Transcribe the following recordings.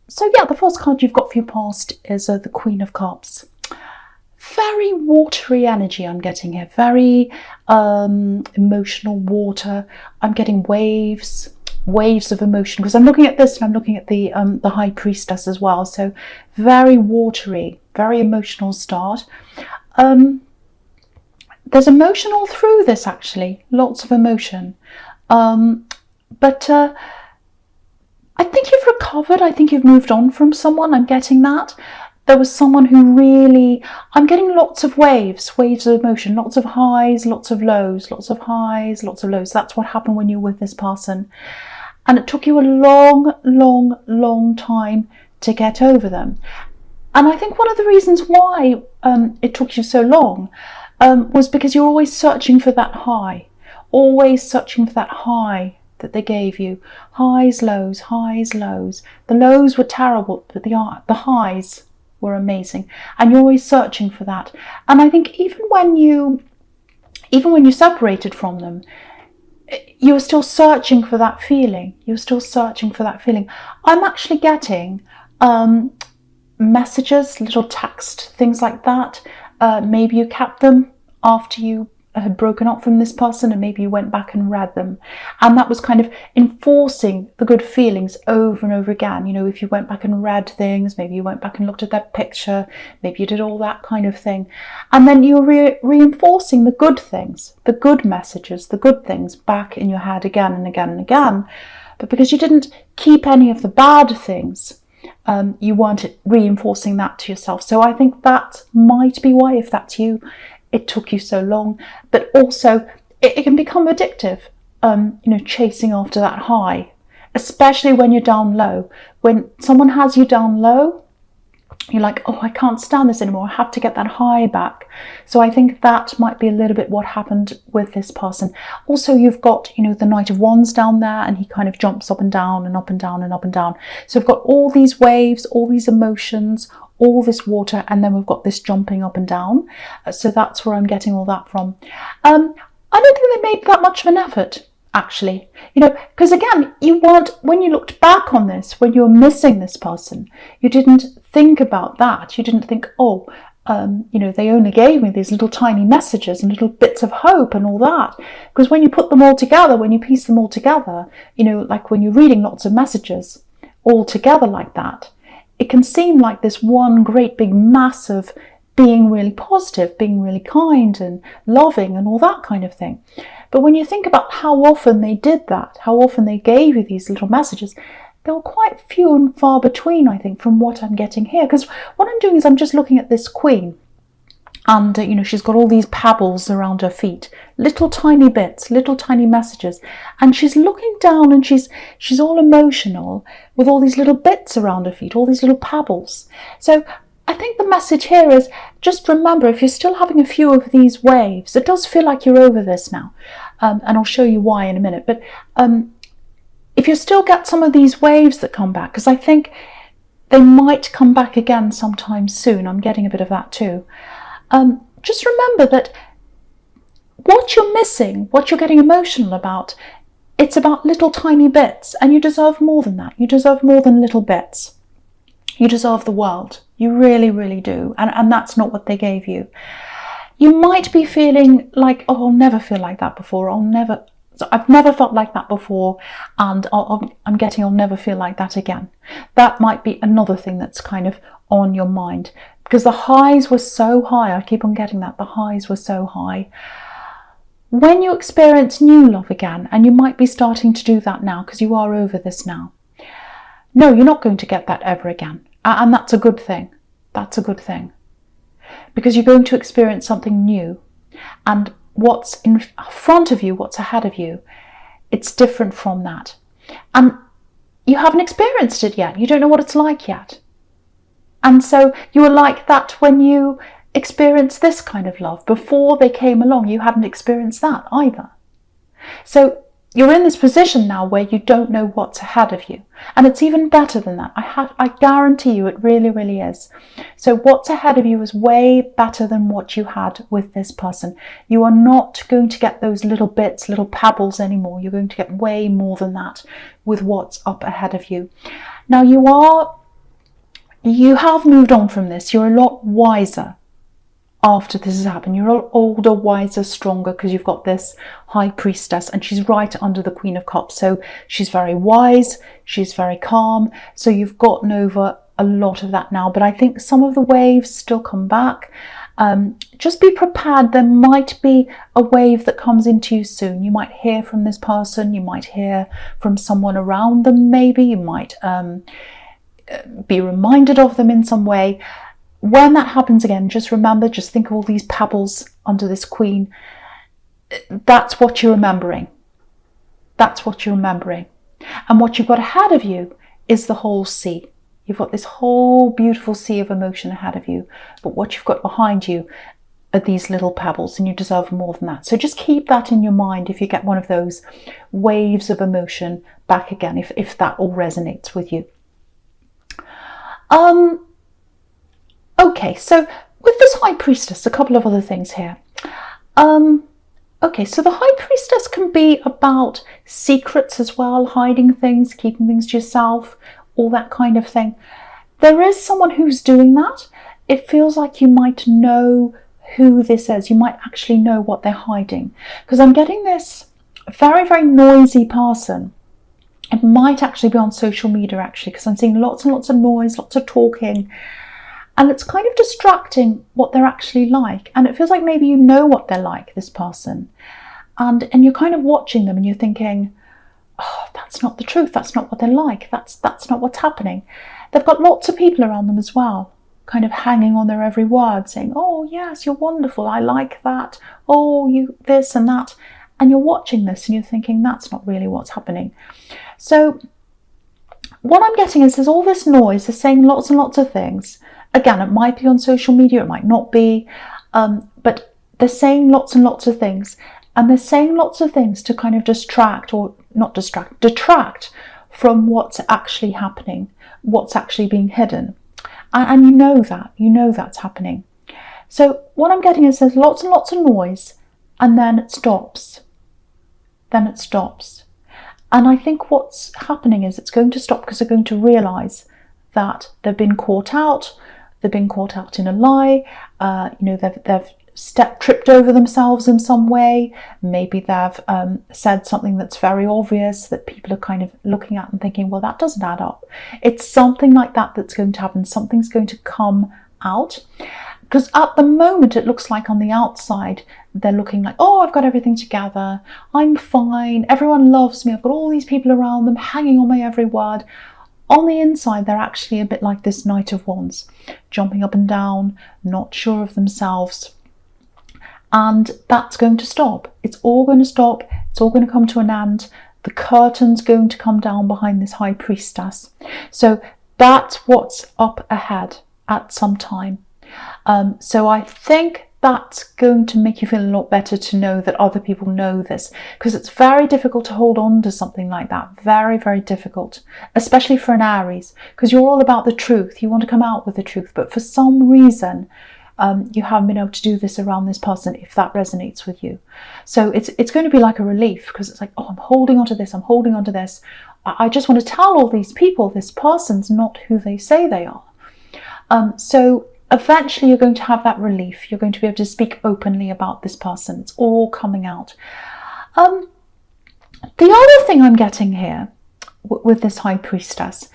So yeah, the first card you've got for your past is the Queen of Cups. Very watery energy I'm getting here, very emotional water. I'm getting waves of emotion, because I'm looking at this and I'm looking at the High Priestess as well. So very watery, very emotional start. There's emotion all through this, actually, lots of emotion. But I think you've recovered. I think you've moved on from someone. I'm getting that. There was someone who really, I'm getting lots of waves of emotion, lots of highs, lots of lows, lots of highs, lots of lows. That's what happened when you were with this person. And it took you a long time to get over them. And I think one of the reasons why it took you so long was because you're always searching for that high, always searching for that high that they gave you. Highs, lows, highs, lows. The lows were terrible, but the highs were amazing, and you're always searching for that. And I think even when you separated from them, you were still searching for that feeling. You're still searching for that feeling. I'm actually getting messages, little text, things like that. Maybe you kept them after you had broken up from this person, and maybe you went back and read them, and that was kind of enforcing the good feelings over and over again. You know, if you went back and read things, maybe you went back and looked at their picture, maybe you did all that kind of thing, and then you're reinforcing the good things, the good messages, the good things back in your head again and again and again. But because you didn't keep any of the bad things, you weren't reinforcing that to yourself. So I think that might be why, if that's you, it took you so long. But also it can become addictive, chasing after that high, especially when you're down low. When someone has you down low, you're like, oh, I can't stand this anymore. I have to get that high back. So I think that might be a little bit what happened with this person. Also, you've got, the Knight of Wands down there, and he kind of jumps up and down and up and down and up and down. So we've got all these waves, all these emotions, all this water, and then we've got this jumping up and down. So that's where I'm getting all that from. I don't think they made that much of an effort, actually, because again, you weren't, when you looked back on this, when you were missing this person, you didn't think about that. You didn't think, oh, they only gave me these little tiny messages and little bits of hope and all that. Because when you put them all together, when you piece them all together, like when you're reading lots of messages all together like that, it can seem like this one great big mass of being really positive, being really kind and loving and all that kind of thing. But when you think about how often they did that, how often they gave you these little messages, they were quite few and far between, I think, from what I'm getting here. Because what I'm doing is I'm just looking at this queen, and she's got all these pebbles around her feet, little tiny bits, little tiny messages, and she's looking down, and she's all emotional with all these little bits around her feet, all these little pebbles. So I think the message here is just remember, if you're still having a few of these waves, it does feel like you're over this now, and I'll show you why in a minute, but if you still get some of these waves that come back, because I think they might come back again sometime soon, I'm getting a bit of that too, just remember that what you're missing, what you're getting emotional about, it's about little tiny bits, and you deserve more than that. You deserve more than little bits. You deserve the world. You really, really do. And that's not what they gave you. You might be feeling like, oh, I'll never feel like that before. I've never felt like that before, and I'm getting I'll never feel like that again. That might be another thing that's kind of on your mind, because the highs were so high. I keep on getting that. The highs were so high. When you experience new love again, and you might be starting to do that now because you are over this now, no, you're not going to get that ever again. And that's a good thing. That's a good thing. Because you're going to experience something new. And what's in front of you, what's ahead of you, it's different from that. And you haven't experienced it yet. You don't know what it's like yet. And so you were like that when you experienced this kind of love. Before they came along, you hadn't experienced that either. So you're in this position now where you don't know what's ahead of you. And it's even better than that. I guarantee you it really, really is. So what's ahead of you is way better than what you had with this person. You are not going to get those little bits, little pebbles anymore. You're going to get way more than that with what's up ahead of you. Now you are you have moved on from this. You're a lot wiser after this has happened. You're a lot older, wiser, stronger, because you've got this High Priestess, and she's right under the Queen of Cups. So she's very wise, she's very calm. So you've gotten over a lot of that now. But I think some of the waves still come back. Just be prepared. There might be a wave that comes into you soon. You might hear from this person. You might hear from someone around them, maybe. You might be reminded of them in some way. When that happens again, just remember, just think of all these pebbles under this Queen. That's what you're remembering. That's what you're remembering. And what you've got ahead of you is the whole sea. You've got this whole beautiful sea of emotion ahead of you. But what you've got behind you are these little pebbles, and you deserve more than that. So just keep that in your mind if you get one of those waves of emotion back again, if that all resonates with you. Okay, so with this High Priestess, a couple of other things here. Okay, so the High Priestess can be about secrets as well, hiding things, keeping things to yourself, all that kind of thing. There is someone who's doing that. It feels like you might know who this is. You might actually know what they're hiding. Because I'm getting this very, very noisy person. It might actually be on social media, actually, because I'm seeing lots and lots of noise, lots of talking. And it's kind of distracting what they're actually like. And it feels like maybe you know what they're like, this person. And you're kind of watching them and you're thinking, oh, that's not the truth. That's not what they're like. That's not what's happening. They've got lots of people around them as well, kind of hanging on their every word, saying, oh, yes, you're wonderful. I like that. Oh, you this and that. And you're watching this and you're thinking, that's not really what's happening. So what I'm getting is there's all this noise. They're saying lots and lots of things. Again, it might be on social media, it might not be, but they're saying lots and lots of things. And they're saying lots of things to kind of detract from what's actually happening, what's actually being hidden. And you know that's happening. So what I'm getting is there's lots and lots of noise, and then it stops. Then it stops. And I think what's happening is it's going to stop because they're going to realise that they've been caught out. They've been caught out in a lie. They've tripped over themselves in some way. Maybe they've said something that's very obvious that people are kind of looking at and thinking, well, that doesn't add up. It's something like that that's going to happen. Something's going to come out. Because at the moment, it looks like on the outside, they're looking like, oh, I've got everything together. I'm fine. Everyone loves me. I've got all these people around them hanging on my every word. On the inside, they're actually a bit like this Knight of Wands, jumping up and down, not sure of themselves. And that's going to stop. It's all going to stop. It's all going to come to an end. The curtain's going to come down behind this High Priestess. So that's what's up ahead at some time. So I think that's going to make you feel a lot better to know that other people know this, because it's very difficult to hold on to something like that. Very, very difficult, especially for an Aries, because you're all about the truth. You want to come out with the truth, but for some reason, you haven't been able to do this around this person, if that resonates with you. So it's going to be like a relief, because it's like, oh, I'm holding on to this. I'm holding on to this. I just want to tell all these people this person's not who they say they are. So eventually you're going to have that relief. You're going to be able to speak openly about this person. It's all coming out. The other thing I'm getting here with this High Priestess,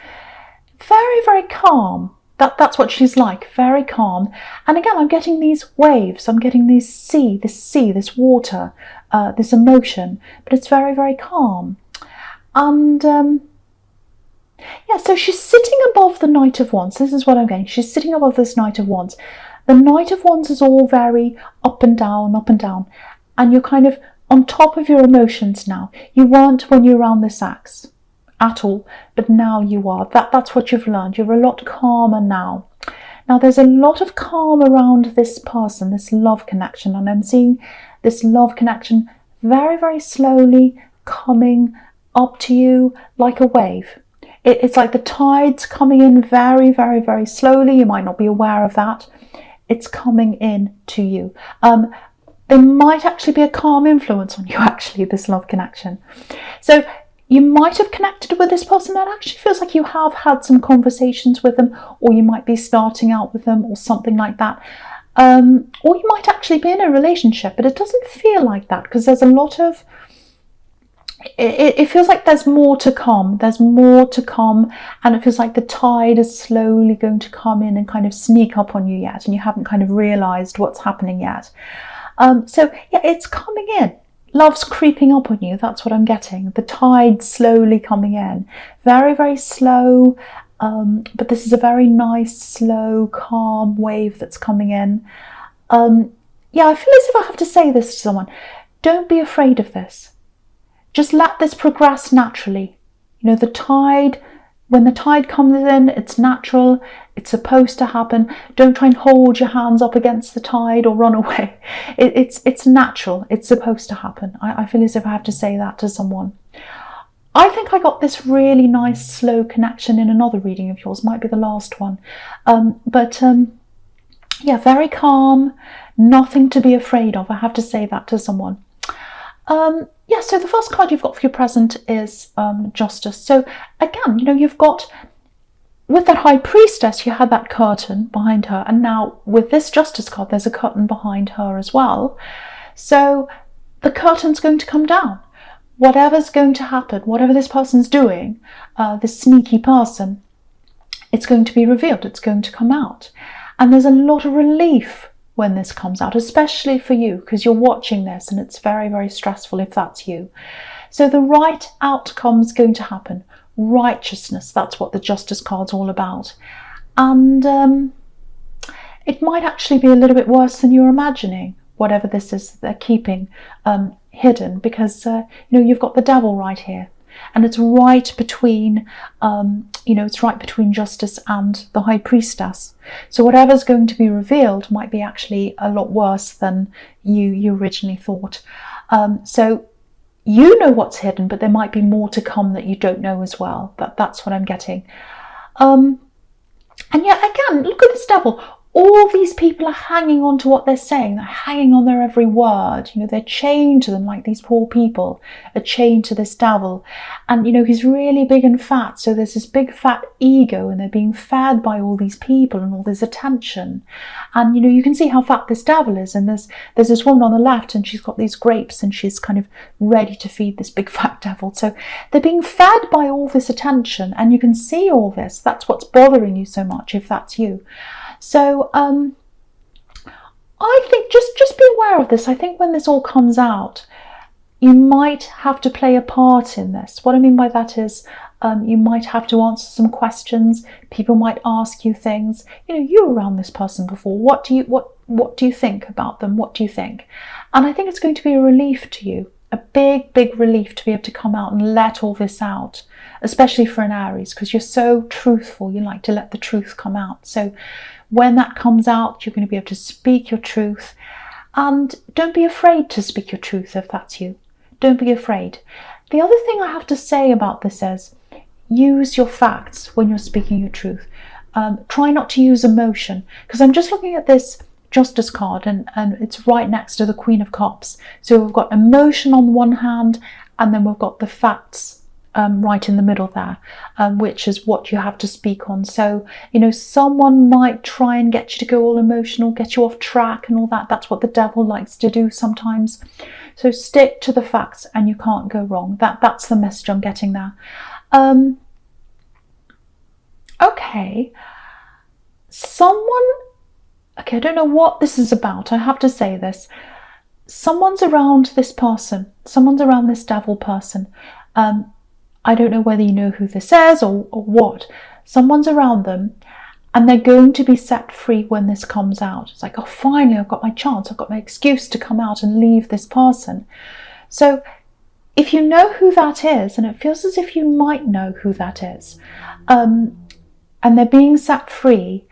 very, very calm. That's what she's like, very calm. And again, I'm getting these waves. I'm getting this sea, this water, this emotion. But it's very, very calm. And yeah, so she's sitting above the Knight of Wands. This is what I'm getting. She's sitting above this Knight of Wands. The Knight of Wands is all very up and down, up and down. And you're kind of on top of your emotions now. You weren't when you were around this axe at all, but now you are. That's what you've learned. You're a lot calmer now. Now, there's a lot of calm around this person, this love connection. And I'm seeing this love connection very, very slowly coming up to you like a wave. It's like the tide's coming in very, very, very slowly. You might not be aware of that. It's coming in to you. There might actually be a calm influence on you, actually, this love connection. So You might have connected with this person that actually feels like you have had some conversations with them, or you might be starting out with them or something like that. Or you might actually be in a relationship, but it doesn't feel like that because there's a lot of, it feels like there's more to come. There's more to come, and it feels like the tide is slowly going to come in and kind of sneak up on you yet, and you haven't kind of realised what's happening yet. So yeah, it's coming in. Love's creeping up on you. That's what I'm getting. The tide slowly coming in. Very, very slow. But this is a very nice, slow, calm wave that's coming in. Yeah, I feel as if I have to say this to someone. Don't be afraid of this. Just let this progress naturally. You know, the tide, when the tide comes in, it's natural. It's supposed to happen. Don't try and hold your hands up against the tide or run away. It's natural. It's supposed to happen. I feel as if I have to say that to someone. I think I got this really nice slow connection in another reading of yours. Might be the last one. Yeah, very calm. Nothing to be afraid of. I have to say that to someone. Yeah, so the first card you've got for your present is Justice. So again, you know, you've got, with that High Priestess, you had that curtain behind her, and now with this Justice card, there's a curtain behind her as well. So the curtain's going to come down. Whatever's going to happen, whatever this person's doing, this sneaky person, it's going to be revealed, it's going to come out. And there's a lot of relief when this comes out, especially for you, because you're watching this and it's very, very stressful if that's you. So the right outcome's going to happen. Righteousness, that's what the Justice card's all about. And it might actually be a little bit worse than you're imagining, whatever this is that they're keeping hidden, because you know, you've got the Devil right here. And it's right between, you know, it's right between Justice and the High Priestess. So whatever's going to be revealed might be actually a lot worse than you originally thought. So you know what's hidden, but there might be more to come that you don't know as well. That's what I'm getting. And yeah, again, look at this Devil. All these people are hanging on to what they're saying. They're hanging on their every word. You know, they're chained to them, like these poor people are chained to this Devil. And, you know, he's really big and fat. So there's this big fat ego, and they're being fed by all these people and all this attention. And, you know, you can see how fat this Devil is. And there's this woman on the left, and she's got these grapes, and she's kind of ready to feed this big fat Devil. So they're being fed by all this attention, and you can see all this. That's what's bothering you so much, if that's you. So I think just be aware of this. I think when this all comes out, you might have to play a part in this. What I mean by that is you might have to answer some questions. People might ask you things. You know, you were around this person before. What do you think about them? What do you think? And I think it's going to be a relief to you, a big, big relief to be able to come out and let all this out, especially for an Aries, because you're so truthful. You like to let the truth come out. So when that comes out, you're going to be able to speak your truth. And don't be afraid to speak your truth if that's you. Don't be afraid. The other thing I have to say about this is use your facts when you're speaking your truth. Try not to use emotion, because I'm just looking at this Justice card, and it's right next to the Queen of Cups. So we've got emotion on one hand, and then we've got the facts right in the middle there, which is what you have to speak on. So, you know, someone might try and get you to go all emotional, get you off track and all that. That's what the Devil likes to do sometimes. So stick to the facts and you can't go wrong. That's the message I'm getting there. Okay. Okay, I don't know what this is about. I have to say this. Someone's around this person. Someone's around this Devil person. I don't know whether you know who this is or what. Someone's around them, and they're going to be set free when this comes out. It's like, oh, finally, I've got my chance. I've got my excuse to come out and leave this person. So if you know who that is, and it feels as if you might know who that is, and they're being set free,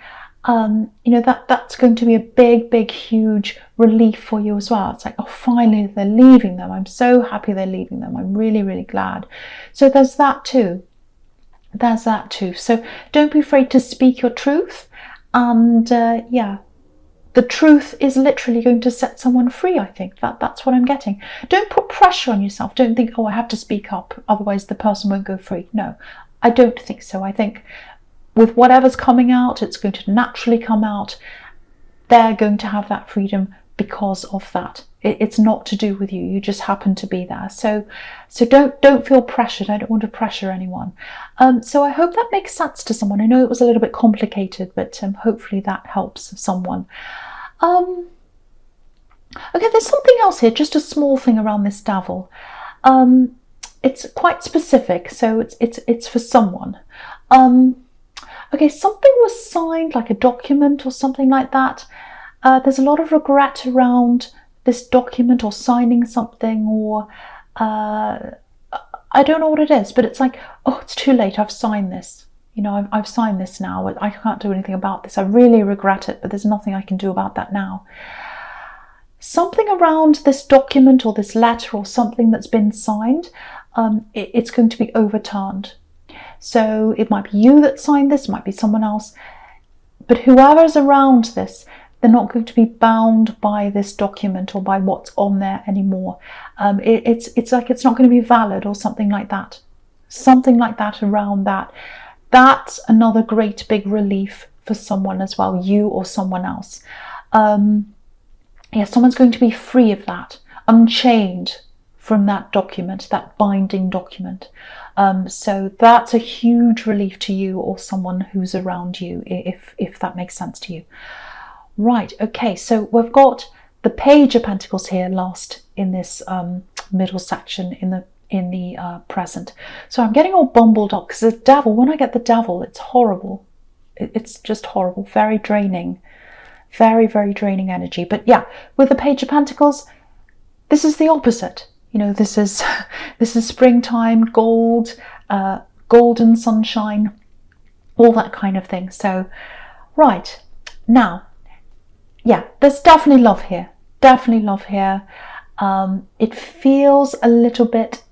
you know, that's going to be a big, big, huge relief for you as well. It's like, oh, finally they're leaving them. I'm so happy they're leaving them. I'm really, really glad. So there's that too. There's that too. So don't be afraid to speak your truth. And yeah, the truth is literally going to set someone free. I think that's what I'm getting. Don't put pressure on yourself. Don't think, oh, I have to speak up, otherwise the person won't go free. No, I don't think so. I think with whatever's coming out, it's going to naturally come out. They're going to have that freedom because of that. It's not to do with you. You just happen to be there. So don't feel pressured. I don't want to pressure anyone. So I hope that makes sense to someone. I know it was a little bit complicated, but hopefully that helps someone. Okay, there's something else here, just a small thing around this devil. It's quite specific, so it's for someone. Okay, something was signed, like a document or something like that. There's a lot of regret around this document or signing something, or I don't know what it is, but it's like, oh, it's too late, I've signed this. You know, I've signed this now. I can't do anything about this. I really regret it, but there's nothing I can do about that now. Something around this document or this letter or something that's been signed, it's going to be overturned. So it might be you that signed this, it might be someone else, but whoever's around this, they're not going to be bound by this document or by what's on there anymore. It's like it's not going to be valid or something like that. Something like that around that. That's another great big relief for someone as well, you or someone else. Yeah, someone's going to be free of that, unchained from that document, that binding document. So that's a huge relief to you or someone who's around you, if that makes sense to you. Right, okay, so we've got the Page of Pentacles here last in this middle section in the present. So I'm getting all bumbled up because the devil, when I get the devil, it's horrible. It's just horrible, very draining, very, very draining energy. But yeah, with the Page of Pentacles, this is the opposite. You know, this is springtime, gold, golden sunshine, all that kind of thing. So, right, now, yeah, there's definitely love here. Definitely love here. It feels a little bit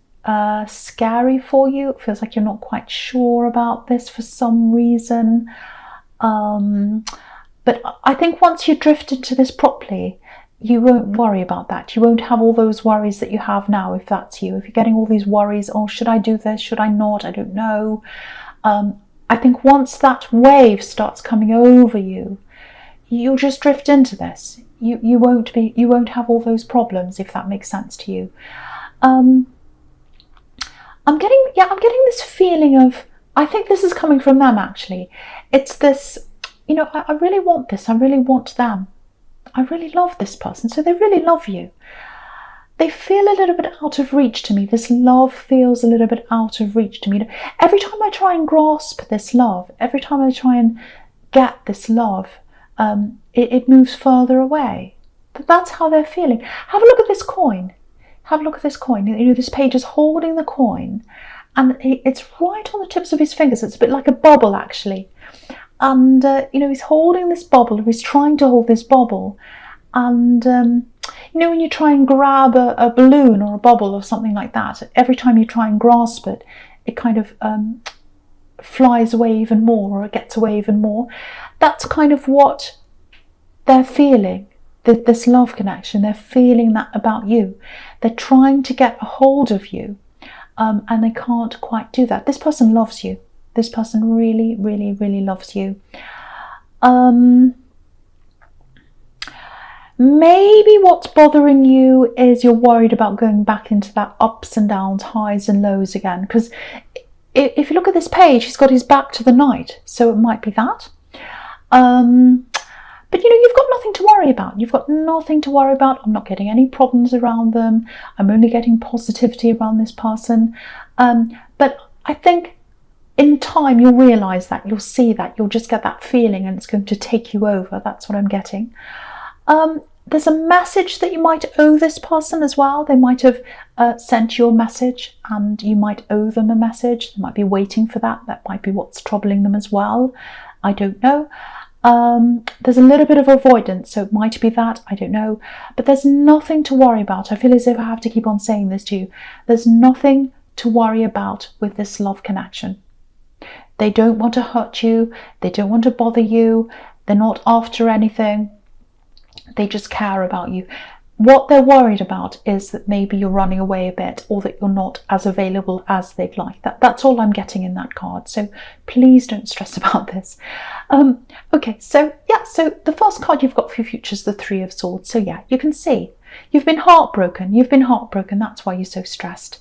scary for you. It feels like you're not quite sure about this for some reason. But I think once you drift into this properly, you won't worry about that. You won't have all those worries that you have now, if that's you. If you're getting all these worries, oh, should I do this? Should I not? I don't know. I think once that wave starts coming over you, you'll just drift into this. You won't have all those problems, if that makes sense to you. I'm getting this feeling of, I think this is coming from them actually. It's this, you know, I really want this. I really want them. I really love this person. So they really love you. They feel a little bit out of reach to me. This love feels a little bit out of reach to me. Every time I try and grasp this love, every time I try and get this love, it moves further away. But that's how they're feeling. Have a look at this coin. Have a look at this coin. You know, this page is holding the coin, and it's right on the tips of his fingers. It's a bit like a bubble, actually. And, you know, he's holding this bubble, or he's trying to hold this bubble. And, you know, when you try and grab a balloon or a bubble or something like that, every time you try and grasp it, it kind of flies away even more, or it gets away even more. That's kind of what they're feeling, this love connection. They're feeling that about you. They're trying to get a hold of you, and they can't quite do that. This person loves you. This person really, really, really loves you. Maybe what's bothering you is you're worried about going back into that ups and downs, highs and lows again. Because if you look at this page, he's got his back to the knight. So it might be that. But, you know, you've got nothing to worry about. You've got nothing to worry about. I'm not getting any problems around them. I'm only getting positivity around this person. But I think in time you'll realise that. You'll see that. You'll just get that feeling and it's going to take you over. That's what I'm getting. There's a message that you might owe this person as well. They might have sent you a message and you might owe them a message. They might be waiting for that. That might be what's troubling them as well. I don't know. There's a little bit of avoidance, so it might be that, I don't know. But there's nothing to worry about. I feel as if I have to keep on saying this to you. There's nothing to worry about with this love connection. They don't want to hurt you. They don't want to bother you. They're not after anything. They just care about you. What they're worried about is that maybe you're running away a bit, or that you're not as available as they'd like. That's all I'm getting in that card. So please don't stress about this. Okay, so yeah, so the first card you've got for your future is the Three of Swords. So yeah, you can see you've been heartbroken. You've been heartbroken. That's why you're so stressed.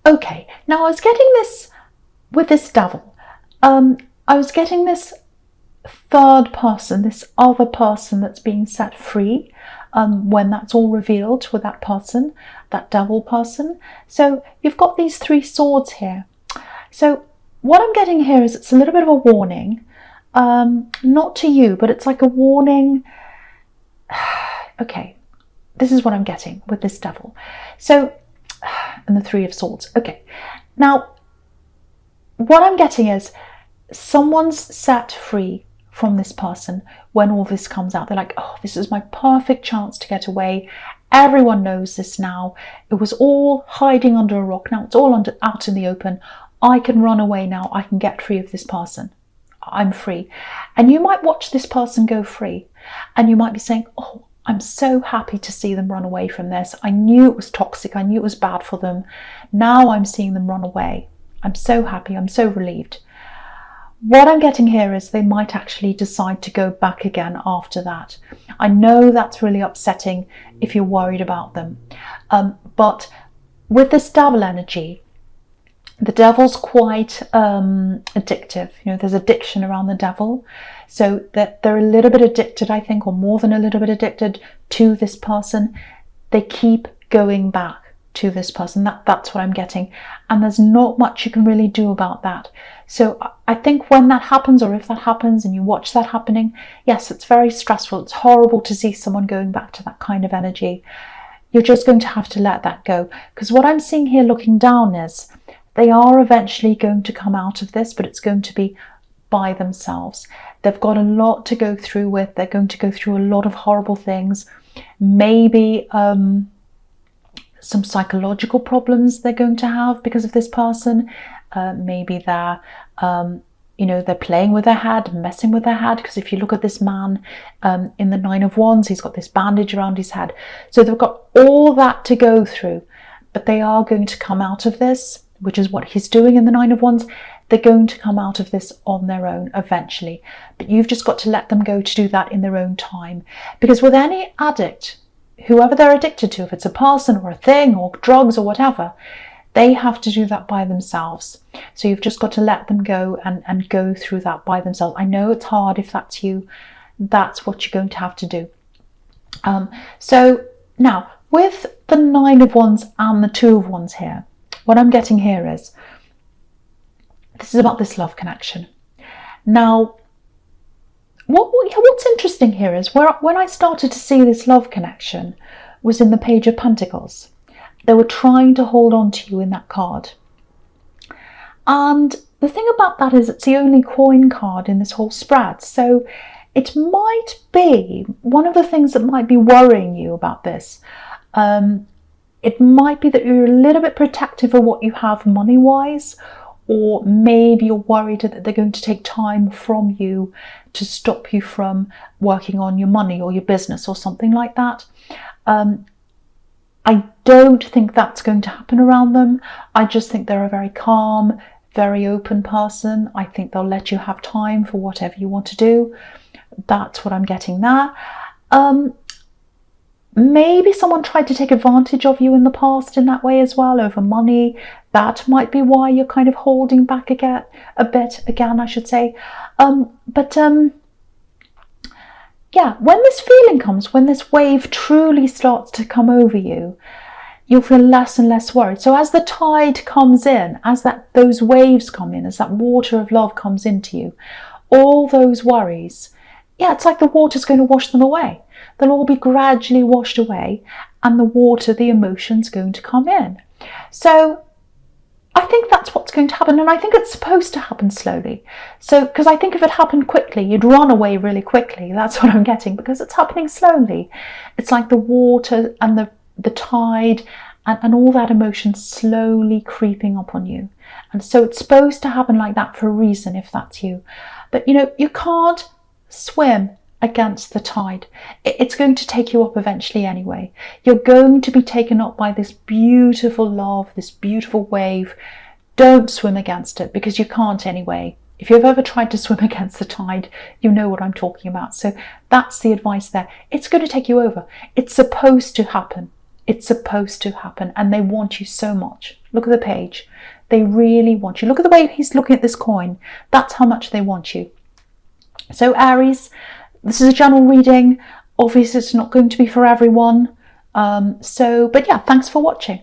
Okay, now I was getting this with this Devil. I was getting this third person, this other person that's being set free, when that's all revealed with that person, that Devil person. So you've got these three swords here. So what I'm getting here is it's a little bit of a warning, not to you, but it's like a warning. Okay, this is what I'm getting with this Devil. So, and the Three of Swords. Okay, now what I'm getting is someone's set free from this person when all this comes out. They're like, oh, this is my perfect chance to get away. Everyone knows this now. It was all hiding under a rock. Now it's all out in the open. I can run away now. I can get free of this person. I'm free. And you might watch this person go free, and you might be saying, oh, I'm so happy to see them run away from this. I knew it was toxic. I knew it was bad for them. Now I'm seeing them run away. I'm so happy. I'm so relieved. What I'm getting here is they might actually decide to go back again after that. I know that's really upsetting if you're worried about them. But with this Devil energy, the Devil's quite addictive. You know, there's addiction around the Devil. So that they're a little bit addicted, I think, or more than a little bit addicted to this person. They keep going back to this person. That's what I'm getting. And there's not much you can really do about that. So I think when that happens, or if that happens and you watch that happening, yes, it's very stressful. It's horrible to see someone going back to that kind of energy. You're just going to have to let that go. Because what I'm seeing here looking down is they are eventually going to come out of this, but it's going to be by themselves. They've got a lot to go through with. They're going to go through a lot of horrible things. Maybe some psychological problems they're going to have because of this person. Maybe they're, they're playing with their head, messing with their head. Because if you look at this man in the Nine of Wands, he's got this bandage around his head. So they've got all that to go through, but they are going to come out of this, which is what he's doing in the Nine of Wands. They're going to come out of this on their own eventually. But you've just got to let them go to do that in their own time. Because with any addict, whoever they're addicted to, if it's a person or a thing or drugs or whatever, they have to do that by themselves. So you've just got to let them go and go through that by themselves. I know it's hard if that's you. That's what you're going to have to do. So now, with the Nine of Wands and the Two of Wands here, what I'm getting here is, this is about this love connection. Now, what's interesting here is when I started to see this love connection was in the Page of Pentacles. They were trying to hold on to you in that card. And the thing about that is it's the only coin card in this whole spread. So it might be one of the things that might be worrying you about this. It might be that you're a little bit protective of what you have money-wise, or maybe you're worried that they're going to take time from you to stop you from working on your money or your business or something like that. I don't think that's going to happen around them. I just think they're a very calm, very open person. I think they'll let you have time for whatever you want to do. That's what I'm getting there. Maybe someone tried to take advantage of you in the past in that way as well, over money. That might be why you're kind of holding back again, I should say. Yeah, when this feeling comes, when this wave truly starts to come over you, you'll feel less and less worried. So as the tide comes in, as those waves come in, as that water of love comes into you, all those worries, yeah, it's like the water's going to wash them away. They'll all be gradually washed away, and the water, the emotion's going to come in. So I think that's what's going to happen, and I think it's supposed to happen slowly. So, because I think if it happened quickly, you'd run away really quickly. That's what I'm getting, because it's happening slowly. It's like the water and the tide and all that emotion slowly creeping up on you. And so it's supposed to happen like that for a reason, if that's you. But you can't swim against the tide. It's going to take you up eventually anyway. You're going to be taken up by this beautiful love, this beautiful wave. Don't swim against it, because you can't anyway. If you've ever tried to swim against the tide, you know what I'm talking about. So that's the advice there. It's going to take you over. It's supposed to happen. It's supposed to happen. And they want you so much. Look at the page. They really want you. Look at the way he's looking at this coin. That's how much they want you. So Aries, this is a general reading. Obviously, it's not going to be for everyone. But yeah, thanks for watching.